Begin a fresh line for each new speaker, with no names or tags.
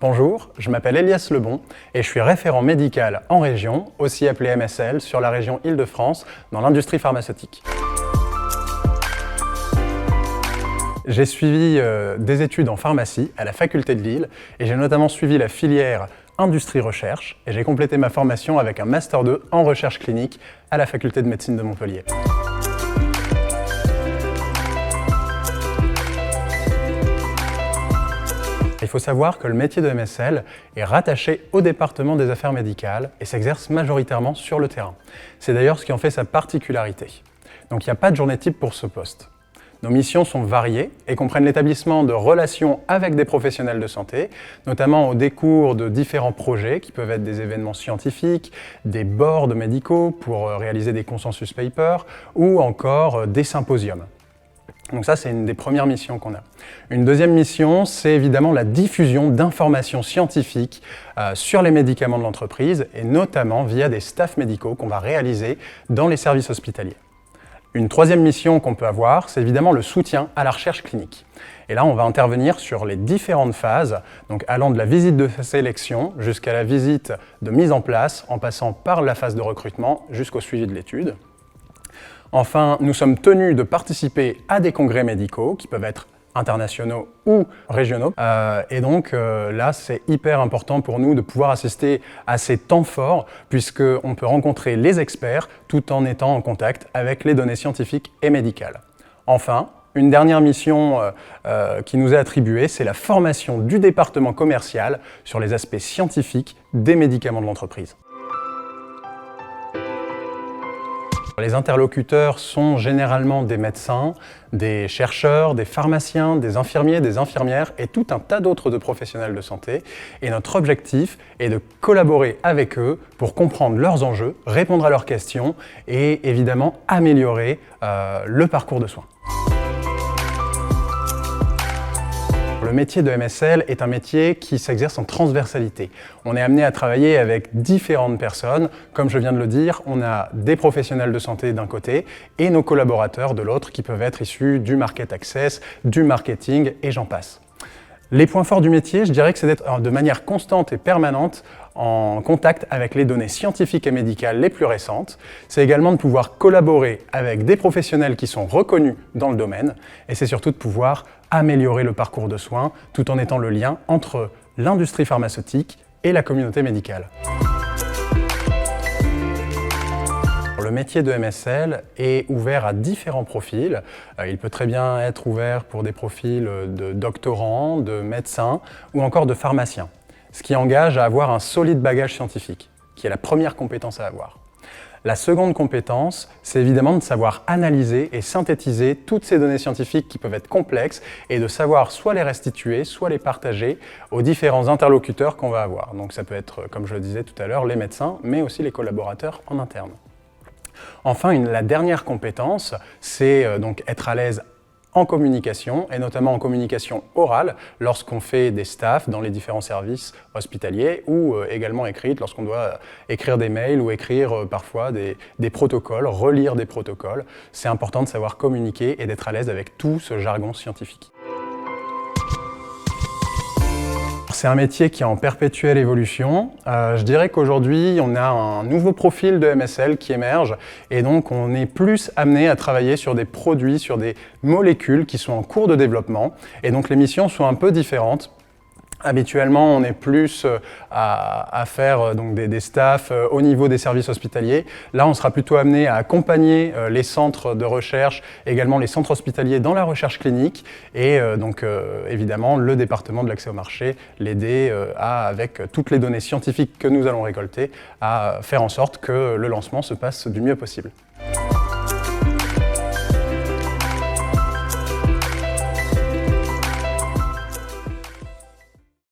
Bonjour, je m'appelle Elias Lebon et je suis référent médical en région, aussi appelé MSL, sur la région Île-de-France dans l'industrie pharmaceutique. J'ai suivi des études en pharmacie à la faculté de Lille et j'ai notamment suivi la filière Industrie-Recherche et j'ai complété ma formation avec un Master 2 en recherche clinique à la faculté de médecine de Montpellier. Il faut savoir que le métier de MSL est rattaché au département des affaires médicales et s'exerce majoritairement sur le terrain. C'est d'ailleurs ce qui en fait sa particularité. Donc il n'y a pas de journée type pour ce poste. Nos missions sont variées et comprennent l'établissement de relations avec des professionnels de santé, notamment au décours de différents projets qui peuvent être des événements scientifiques, des boards médicaux pour réaliser des consensus papers ou encore des symposiums. Donc ça, c'est une des premières missions qu'on a. Une deuxième mission, c'est évidemment la diffusion d'informations scientifiques sur les médicaments de l'entreprise et notamment via des staffs médicaux qu'on va réaliser dans les services hospitaliers. Une troisième mission qu'on peut avoir, c'est évidemment le soutien à la recherche clinique. Et là, on va intervenir sur les différentes phases, donc allant de la visite de sélection jusqu'à la visite de mise en place, en passant par la phase de recrutement jusqu'au suivi de l'étude. Enfin, nous sommes tenus de participer à des congrès médicaux qui peuvent être internationaux ou régionaux. Et donc là, c'est hyper important pour nous de pouvoir assister à ces temps forts puisqu'on peut rencontrer les experts tout en étant en contact avec les données scientifiques et médicales. Enfin, une dernière mission qui nous est attribuée, c'est la formation du département commercial sur les aspects scientifiques des médicaments de l'entreprise. Les interlocuteurs sont généralement des médecins, des chercheurs, des pharmaciens, des infirmiers, des infirmières et tout un tas d'autres de professionnels de santé. Et notre objectif est de collaborer avec eux pour comprendre leurs enjeux, répondre à leurs questions et évidemment améliorer le parcours de soins. Le métier de MSL est un métier qui s'exerce en transversalité. On est amené à travailler avec différentes personnes. Comme je viens de le dire, on a des professionnels de santé d'un côté et nos collaborateurs de l'autre qui peuvent être issus du market access, du marketing et j'en passe. Les points forts du métier, je dirais que c'est d'être de manière constante et permanente en contact avec les données scientifiques et médicales les plus récentes. C'est également de pouvoir collaborer avec des professionnels qui sont reconnus dans le domaine et c'est surtout de pouvoir améliorer le parcours de soins tout en étant le lien entre l'industrie pharmaceutique et la communauté médicale. Le métier de MSL est ouvert à différents profils. Il peut très bien être ouvert pour des profils de doctorants, de médecins ou encore de pharmaciens, ce qui engage à avoir un solide bagage scientifique, qui est la première compétence à avoir. La seconde compétence, c'est évidemment de savoir analyser et synthétiser toutes ces données scientifiques qui peuvent être complexes et de savoir soit les restituer, soit les partager aux différents interlocuteurs qu'on va avoir. Donc ça peut être, comme je le disais tout à l'heure, les médecins, mais aussi les collaborateurs en interne. Enfin, la dernière compétence, c'est donc être à l'aise en communication, et notamment en communication orale, lorsqu'on fait des staffs dans les différents services hospitaliers, ou également écrite, lorsqu'on doit écrire des mails ou écrire parfois des protocoles, relire des protocoles. C'est important de savoir communiquer et d'être à l'aise avec tout ce jargon scientifique. C'est un métier qui est en perpétuelle évolution. Je dirais qu'aujourd'hui, on a un nouveau profil de MSL qui émerge et donc on est plus amené à travailler sur des produits, sur des molécules qui sont en cours de développement et donc les missions sont un peu différentes. Habituellement, on est plus à faire donc des staffs au niveau des services hospitaliers. Là, on sera plutôt amené à accompagner les centres de recherche, également les centres hospitaliers dans la recherche clinique et donc évidemment le département de l'accès au marché, l'aider avec toutes les données scientifiques que nous allons récolter, à faire en sorte que le lancement se passe du mieux possible.